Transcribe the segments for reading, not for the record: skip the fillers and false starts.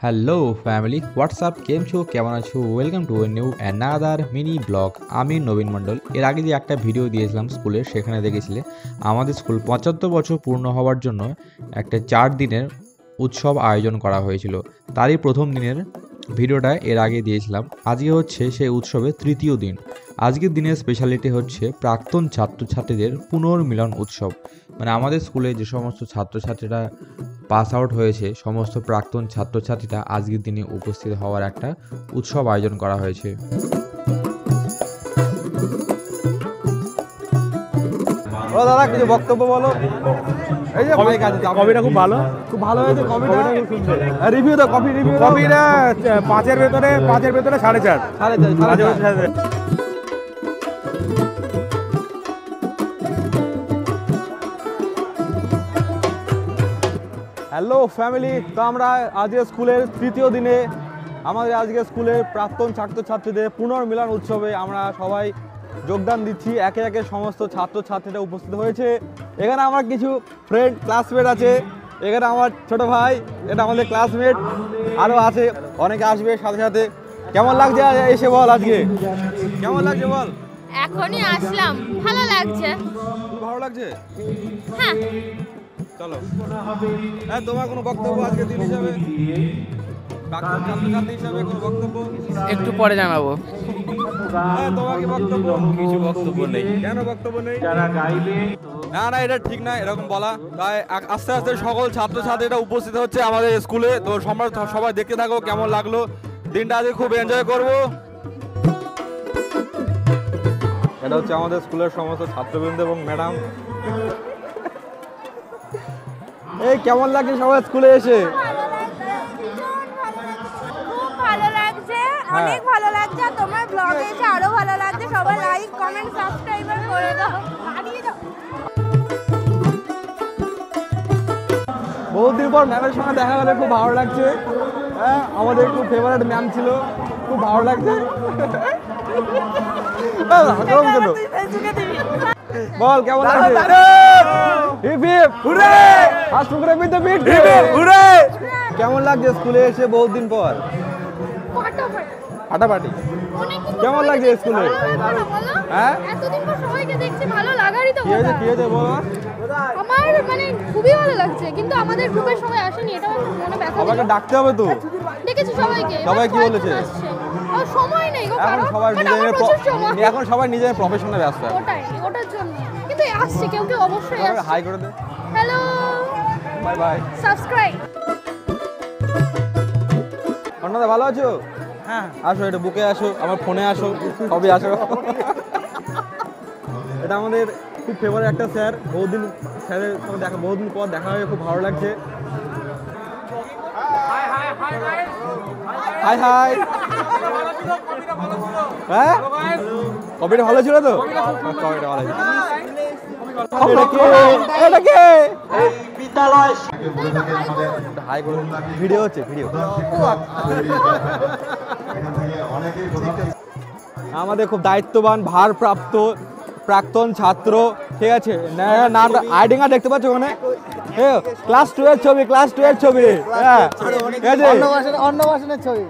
Hello family, WhatsApp কেম ছো, কেমন আছো? Welcome to new another mini blog. আমি নবীন মণ্ডল। এর আগে যে একটা ভিডিও দিয়েছিলাম স্কুলের, সেখানে দেখেছিলে আমাদের স্কুল 75 বছর পূর্ণ হওয়ার জন্য একটা 4 দিনের উৎসব আয়োজন করা হয়েছিল। তারই প্রথম দিনের ভিডিওটা এর আগে দিয়েছিলাম। আজকে হচ্ছে সেই উৎসবের তৃতীয় দিন। আজকের দিনের স্পেশালিটি হচ্ছে প্রাক্তন ছাত্রছাত্রীদের পুনর্মিলন উৎসব। মানে আমাদের স্কুলে যে সমস্ত ছাত্রছাত্রীরা পাস আউট হয়েছে, সমস্ত প্রাক্তন ছাত্রছাত্রীরা আজকের দিনে উপস্থিত হওয়ার একটা উৎসব আয়োজন করা হয়েছে। ও দাদা, কিছু বক্তব্য বলো। এই যে কফিটা খুব ভালো, খুব ভালো হয়েছে কফিটা। রিভিউ দাও, কফি রিভিউ। কফিটা 5-এর ভেতরে 4.5। হ্যালো ফ্যামিলি, তো আমরা আজকে স্কুলের তৃতীয় দিনে আমাদের আজকে স্কুলের প্রাক্তন ছাত্রছাত্রীদের পুনর্মিলন উৎসবে আমরা সবাই যোগদান দিচ্ছি। একে একে সমস্ত ছাত্রছাত্রীরা উপস্থিত হয়েছে। এখানে আমার কিছু ফ্রেন্ড ক্লাসমেট আছে, এখানে আমার ছোট ভাই, এটা আমাদের ক্লাসমেট, আরও আছে, অনেকে আসবে সাথে সাথে। কেমন লাগছে এসে বল, আজকে কেমন লাগছে বল? এখনই আসলাম, ভালো লাগছে। ভালো লাগছে? হ্যাঁ। চলো, হ্যাঁ, তোমার কোনো বক্তব্য আজকে দিন হিসাবে, প্রাক্তন ছাত্রছাত্রী হিসাবে কোনো বক্তব্য? একটু পরে জানাবো। হ্যাঁ, তোমার কি বক্তব্য? কিছু বক্তব্য নেই। কেন বক্তব্য নেই? না না, এটা ঠিক না এরকম বলা। তাই আস্তে আস্তে সকল ছাত্রছাত্রীরা উপস্থিত হচ্ছে আমাদের স্কুলে। তো সবাই দেখতে থাকো কেমন লাগলো দিনটা। আজকে খুব এনজয় করবো। এটা হচ্ছে আমাদের স্কুলের সমস্ত ছাত্রবৃন্দ এবং ম্যাডাম। এই কেমন লাগে সবাই স্কুলে এসে? খুব ভালো লাগছে, অনেক ভালো লাগছে। তোমার ব্লগে এসে আরো ভালো লাগছে। সবাই লাইক, কমেন্ট, সাবস্ক্রাইব করে দাও, বাড়িয়ে দাও। বহুদিন পর ম্যামের সঙ্গে দেখা হলে খুব ভালো লাগছে। হ্যাঁ, আমাদের খুব ফেভারিট ম্যাম ছিল, খুব ভালো লাগছে। বল কেমন লাগছে? কেমন লাগছে স্কুলে এসে বহুদিন পর? ফাটাফাটি। কেমন লাগছে স্কুলে? হ্যাঁ, এতদিন পর সবাইকে দেখছি, ভালো লাগারই তো কি হয়েছে কি হয়েছে বলো? আমার মানে খুবই ভালো লাগছে, কিন্তু আমাদের গ্রুপের সবাই আসেনি, এটা আমার মনে ব্যথা দিল। সবাইকে ডাকতে হবে তো। দেখেছি সবাইকে। সবাই কি বলেছে? আর সময় নেই গো, এখন সবাই এখন সবাই নিজের প্রফেশনে ব্যস্ত। ওটার জন্য কিন্তু আসছে, কেউ কেউ অবশ্যই আসছে। হাই করে দে। Hello, bye bye, subscribe. অন্যদা ভালো আছো? হ্যাঁ, আসো, এটা বুকে আসো, আমার ফোনে আসো, সবই আসো। এটা আমাদের খুব ফেভারিট একটা স্যার। বহুদিন স্যারের সঙ্গে বহুদিন পর দেখা হয়ে খুব ভালো লাগছে। High high. হ্যাঁ, কপিটা ভালো ছিল তো? কপিটা ভালো ছিল। ভিডিও হচ্ছে, ভিডিও। আমাদের খুব দায়িত্ববান, ভারপ্রাপ্ত প্রাক্তন ছাত্র, ঠিক আছে? নাম আইডিঙ্গা দেখতে পাচ্ছ ওখানে, ক্লাস 2 এর ছবি, ক্লাস 2 এর ছবি। হ্যাঁ, ঠিক আছে, অন্নবাসনের ছবি।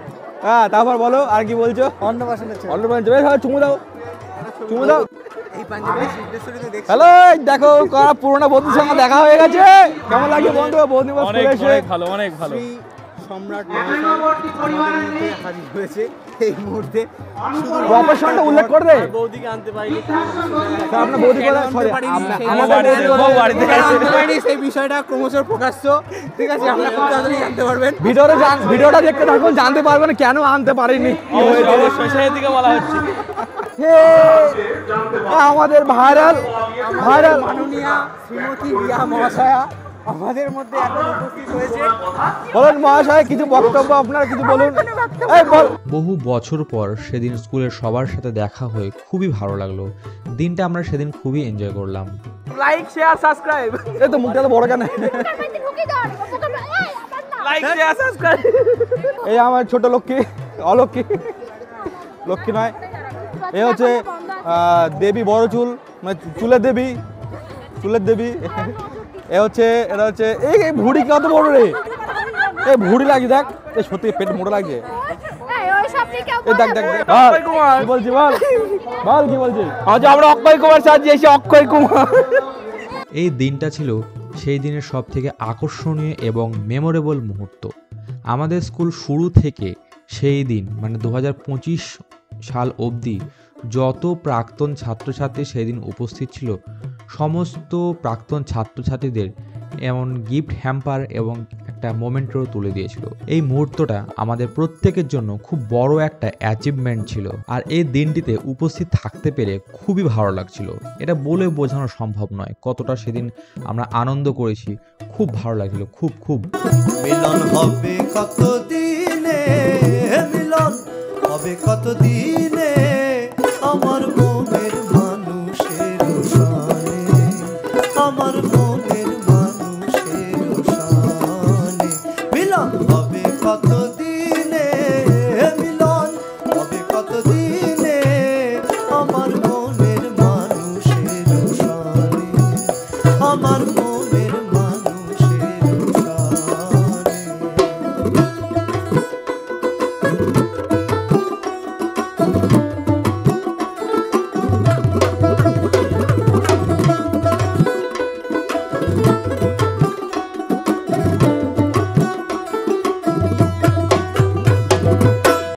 হ্যাঁ, তারপর বলো আর কি বলছো? অন্নবাসনের ছবি। অন্নপ্রাশনের ছবি। চুমু দাও, চুমু দাও। হ্যালো, দেখো পুরোনো বন্ধুর সঙ্গে দেখা হয়ে গেছে। কেমন লাগে বন্ধু? বন্ধু অনেক ভালো, অনেক ভালো। সম্রাট আমাদের মধ্যে হাজির হয়েছে এই মুহূর্তে। প্রফেশনটা উল্লেখ করে দে। বৌদিকে আনতে পারিনি, আপনার বৌদি করে, সরি, আমাদের বাড়িতে আনতে পারিনি, সেই বিষয়টা ক্রমশ প্রকাশ্য। ঠিক আছে, আপনারা খুব তাড়াতাড়ি জানতে পারবেন। ভিডিওটা দেখতে থাকুন, জানতে পারবেন কেন আনতে পারিনি। অবশ্যই দিকে বলা হচ্ছে। আমাদের ভাইরাল মাননীয়া শ্রীমতী রিয়া মহাশয়া আমাদের মধ্যে এখন উপস্থিত হয়েছে। বলুন মহাশয়, কিছু বক্তব্য আপনারা কিছু বলুন। বহু বছর পর সেদিন স্কুলের সবার সাথে দেখা হয়ে খুবই ভালো লাগলো। দিনটা আমরা সেদিন খুবই এনজয় করলাম। Like, share, subscribe. এই তো মুখটা তো বড় কেন? Like, share, subscribe. এই আমার ছোট লক্ষ্মী, অলক্ষ্মী, লক্ষ্মী নয়, এ হচ্ছে দেবী বড় চুল, মানে চুলের দেবী, চুলের দেবী। এটা হচ্ছে এই ভুড়ি কত বড় রে, এই ভুড়ি লাগি দেখ। এ সত্যি পেট মোটা লাগছে। এই ওই সব নিয়ে কেউ এ দেখ বলে দেখ না। দেখ। অক্ষয় কুমার। কি বলছি বল বল কি বলছি? আজ আমরা অক্ষয় কুমার সাজিয়েছি, অক্ষয় কুমার। এই দিনটা ছিল সেই দিনের সব থেকে আকর্ষণীয় এবং মেমোরেবল মুহূর্ত। আমাদের স্কুল শুরু থেকে সেই দিন মানে 2025 সাল অবধি যত প্রাক্তন ছাত্রছাত্রী সেই দিন উপস্থিত ছিল, সমস্ত প্রাক্তন ছাত্রছাত্রীদের এমন গিফট হ্যাম্পার এবং একটা মোমেন্টও তুলে দিয়েছিল। এই মুহূর্তটা আমাদের প্রত্যেকের জন্য খুব বড় একটা অ্যাচিভমেন্ট ছিল, আর এই দিনটিতে উপস্থিত থাকতে পেরে খুবই ভালো লাগছিল। এটা বলে বোঝানো সম্ভব নয় কতটা সেদিন আমরা আনন্দ করেছি, খুব ভালো লাগছিল, খুব খুব। মিলন হবে কত দিনে, মিলন হবে কত দিনে।